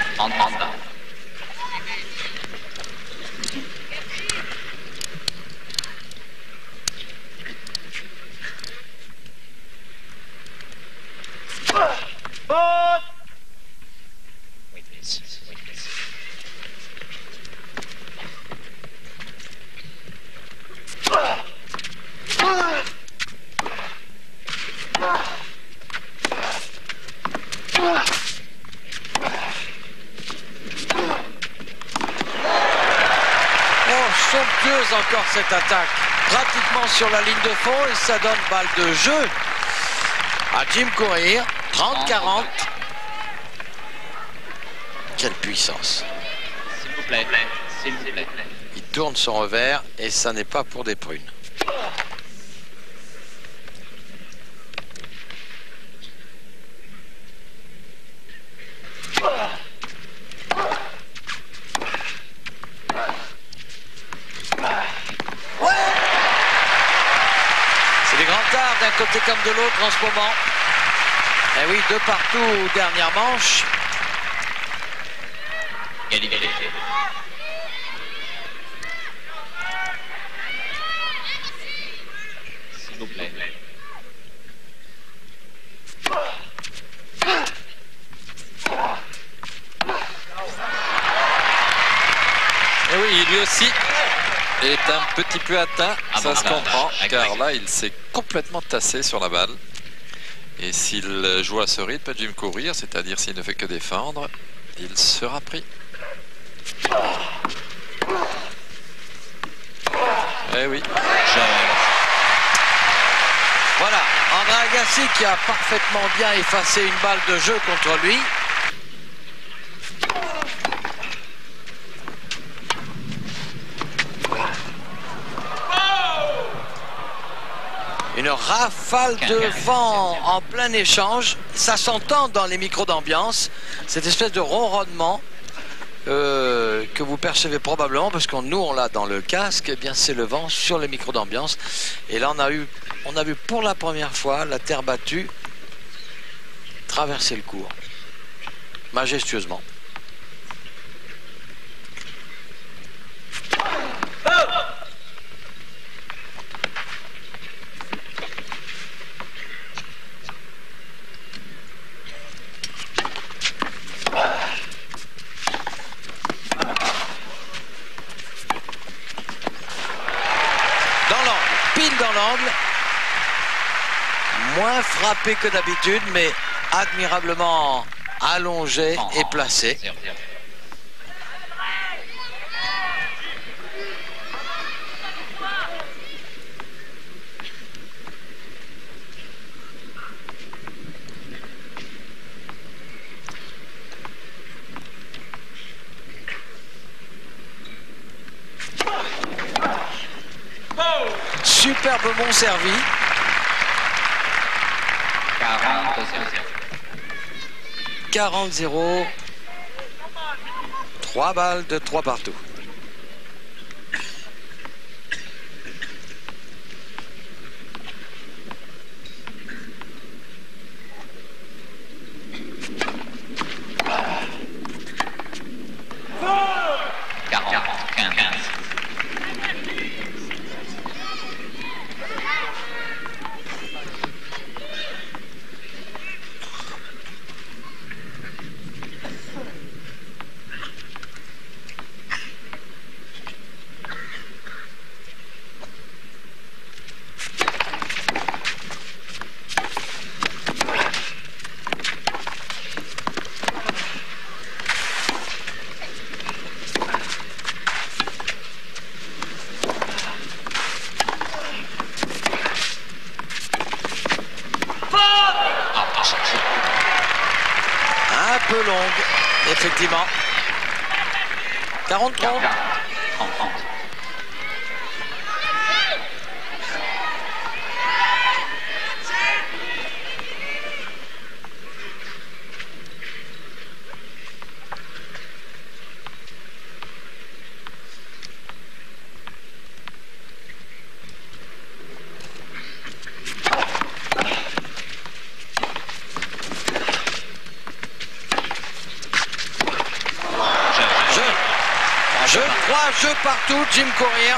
Speaker 2: Somptueuse encore cette attaque, pratiquement sur la ligne de fond, et ça donne balle de jeu à Jim Courier. 30-40. Quelle puissance.
Speaker 3: S'il vous plaît. S'il vous plaît.
Speaker 2: Il tourne son revers et ça n'est pas pour des prunes. C'est des grands arts d'un côté comme de l'autre en ce moment. Et oui, 2 partout, dernière manche.
Speaker 3: Égalité. S'il vous plaît.
Speaker 1: Et oui, lui aussi est un petit peu atteint, ça se comprend, car là il s'est complètement tassé sur la balle. Et s'il joue à ce rythme, Jim Courier, c'est-à-dire s'il ne fait que défendre, il sera pris. Eh oui.
Speaker 2: Voilà, André Agassi qui a parfaitement bien effacé une balle de jeu contre lui. Une rafale de vent en plein échange. Ça s'entend dans les micros d'ambiance, cette espèce de ronronnement que vous percevez probablement parce que nous on l'a dans le casque. Eh bien c'est le vent sur les micros d'ambiance. Et là on a vu pour la première fois la terre battue traverser le court majestueusement. Dans l'angle, moins frappé que d'habitude, mais admirablement allongé et placé. Superbement servi. 40-0. 3 balles de 3 partout. Un peu longue, effectivement. 40-30. Jeu, 3 jeux partout, Jim Courier.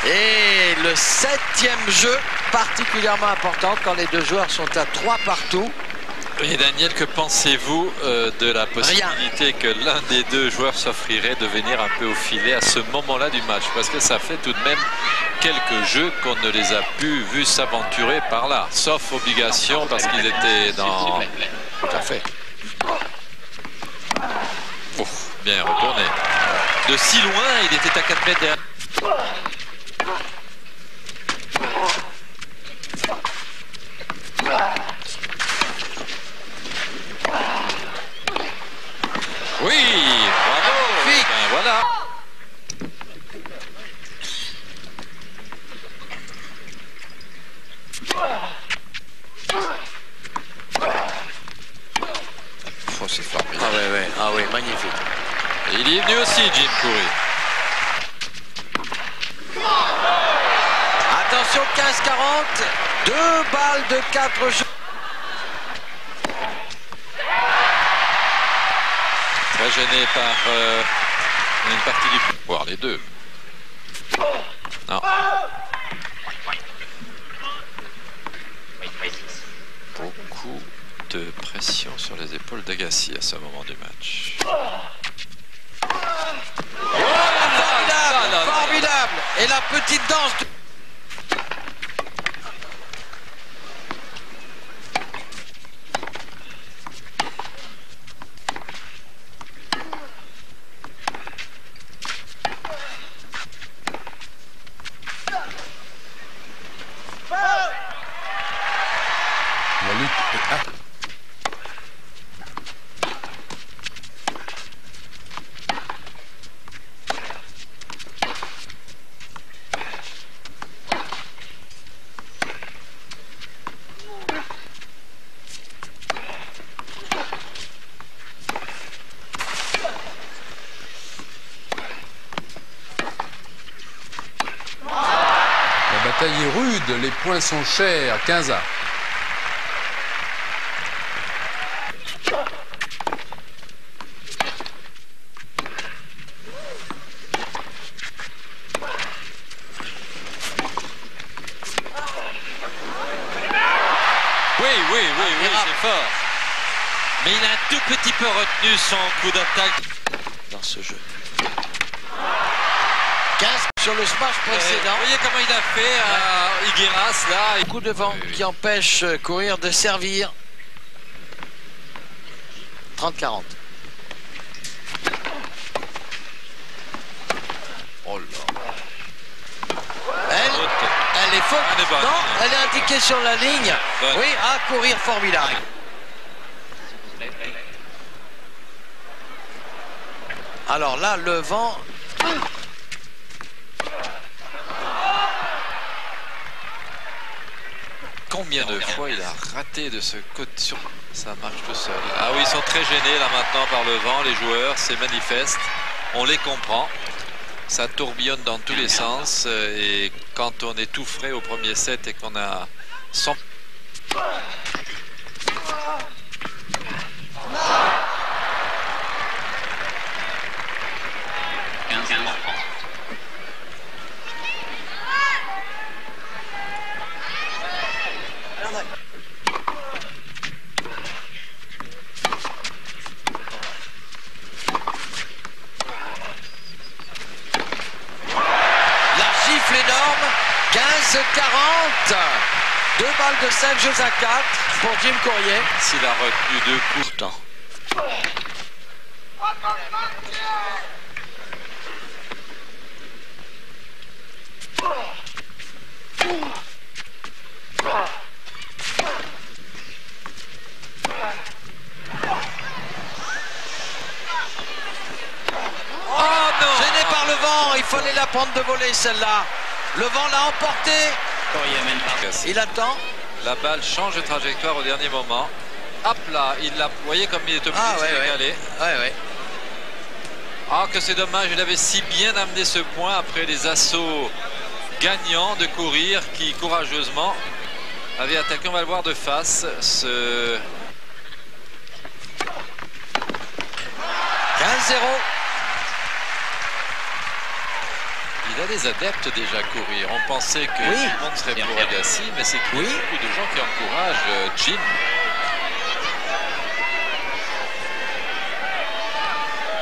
Speaker 2: Et le 7e jeu, particulièrement important quand les deux joueurs sont à 3 partout.
Speaker 1: Et Daniel, que pensez-vous de la possibilité que l'un des deux joueurs s'offrirait de venir un peu au filet à ce moment-là du match? Parce que ça fait tout de même quelques jeux qu'on ne les a plus vus s'aventurer par là, sauf obligation parce qu'ils étaient dans...
Speaker 2: Tout à fait.
Speaker 1: Oh, bien retourné. De si loin, il était à 4 mètres derrière. Oui, bravo.
Speaker 2: Magnifique.
Speaker 1: Ben voilà. Oh, c'est formidable.
Speaker 2: Ah oui, magnifique.
Speaker 1: Et il est venu aussi, Jim Courier.
Speaker 2: Attention, 15-40. 2 balles de 4 jeux.
Speaker 1: Très gêné par une partie du pouvoir, les deux. Non. Beaucoup de pression sur les épaules d'Agassi à ce moment du match.
Speaker 2: Formidable, formidable. Et la petite danse.
Speaker 4: La bataille est rude, les points sont chers. 15 à.
Speaker 5: Oui, c'est fort. Mais il a un tout petit peu retenu son coup d'attaque
Speaker 2: dans ce jeu. 15 sur le smash précédent.
Speaker 5: Vous voyez comment il a fait à Higueras là.
Speaker 2: Coup de vent qui empêche Courir de servir. 30-40.
Speaker 1: Oh là.
Speaker 2: Elle est faute. Non, elle est indiquée sur la ligne.
Speaker 5: Bonne.
Speaker 2: Oui, à Courir formidable. Alors là, le vent.
Speaker 1: Combien de fois il a raté de ce côté sur... Ça marche tout seul. Ah oui, ils sont très gênés là maintenant par le vent, les joueurs, c'est manifeste. On les comprend. Ça tourbillonne dans tous les sens. Et quand on est tout frais au premier set et qu'on a 100...
Speaker 2: Énorme, 15-40, 2 balles de 5 jeux à 4 pour Jim Courier.
Speaker 1: S'il a retenu 2 coups.
Speaker 2: Pourtant.
Speaker 1: Oh non!
Speaker 2: Gêné par le vent, il fallait la prendre de voler celle-là. Le vent l'a emporté. Il attend.
Speaker 1: La balle change de trajectoire au dernier moment. Hop là, il l'a. Vous voyez comme il est obligé de se décaler.
Speaker 2: Ouais.
Speaker 1: Ah, que c'est dommage, il avait si bien amené ce point après les assauts gagnants de Courir qui courageusement avait attaqué. On va le voir de face.
Speaker 2: 15-0.
Speaker 1: Il a des adeptes déjà à Courir. On pensait que tout le monde serait pour Agassi, mais c'est qu'il y a beaucoup de gens qui encouragent Jim.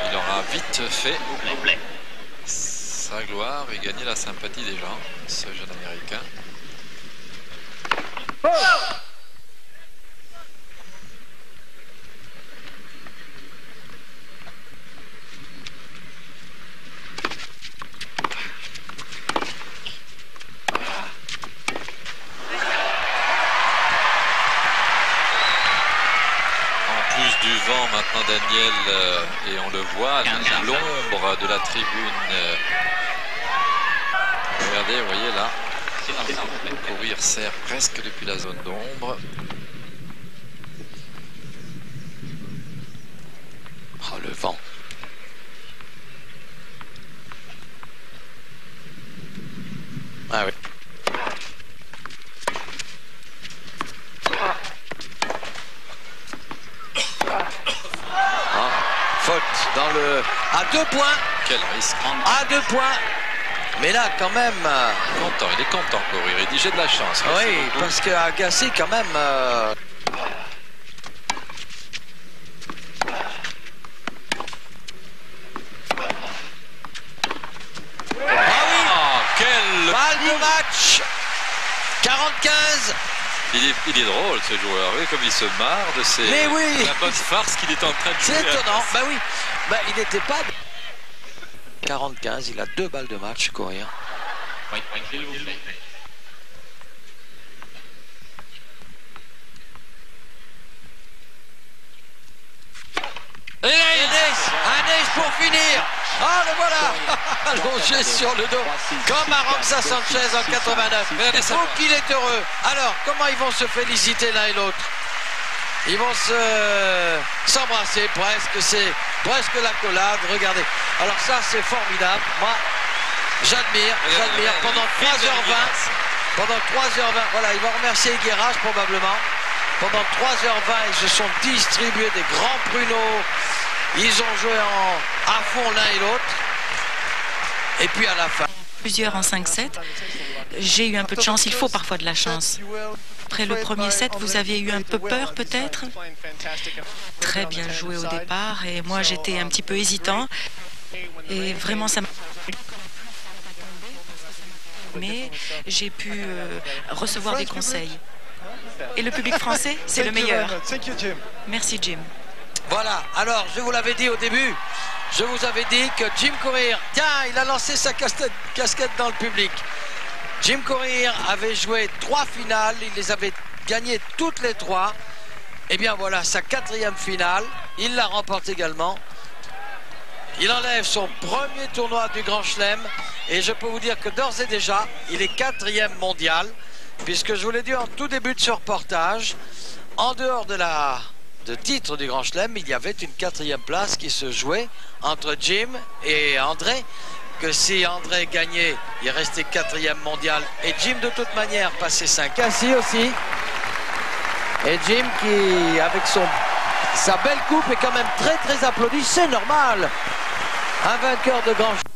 Speaker 1: Il aura vite fait sa gloire et gagné la sympathie des gens, ce jeune Américain. Du vent maintenant Daniel et on le voit l'ombre de la tribune. Regardez, vous voyez là, Courir sert presque depuis la zone d'ombre.
Speaker 2: Oh le vent. Ah oui. Faute dans le... à 2 points.
Speaker 1: Quel risque.
Speaker 2: À 2 points. Mais là quand même...
Speaker 1: Il est content Courir, il dit j'ai de la chance.
Speaker 2: Oui, parce que Agassi quand même...
Speaker 1: Quel
Speaker 2: balle de match. 45.
Speaker 1: Il est drôle ce joueur, oui, comme il se marre de ses...
Speaker 2: Mais oui.
Speaker 1: La bonne farce qu'il est en train de jouer.
Speaker 2: C'est étonnant, bah oui. Bah, il n'était pas... 45, il a 2 balles de match, Courir. finir. Ah, le voilà. Allongé sur le dos, comme Arantxa Sanchez en 89. Oh, qu'il est heureux. Alors, comment ils vont se féliciter l'un et l'autre? Ils vont s'embrasser presque, c'est presque l'accolade, regardez. Alors ça, c'est formidable. Moi, j'admire pendant 3h20. Pendant 3h20, voilà, ils vont remercier Guérage probablement. Pendant 3h20, ils se sont distribués des grands pruneaux. Ils ont joué à fond l'un et l'autre. Et puis à la fin.
Speaker 6: Plusieurs en 5-7. J'ai eu un peu de chance, il faut parfois de la chance. Après le premier set, vous aviez eu un peu peur peut-être? Très bien joué au départ et moi j'étais un petit peu hésitant. Et vraiment ça m'a... Mais j'ai pu recevoir des conseils. Et le public français, c'est le meilleur. Merci Jim.
Speaker 2: Voilà, alors je vous l'avais dit au début, je vous avais dit que Jim Courier, tiens, il a lancé sa casquette dans le public. Jim Courier avait joué 3 finales, il les avait gagnées toutes les 3. Et bien voilà, sa 4e finale, il la remporte également. Il enlève son premier tournoi du Grand Chelem et je peux vous dire que d'ores et déjà, il est 4e mondial, puisque je vous l'ai dit en tout début de ce reportage, en dehors de titre du Grand Chelem, il y avait une 4e place qui se jouait entre Jim et André, que si André gagnait, il restait 4e mondial et Jim de toute manière passait 5. Cassie aussi. Et Jim qui, avec sa belle coupe, est quand même très applaudi, c'est normal. Un vainqueur de Grand Chelem.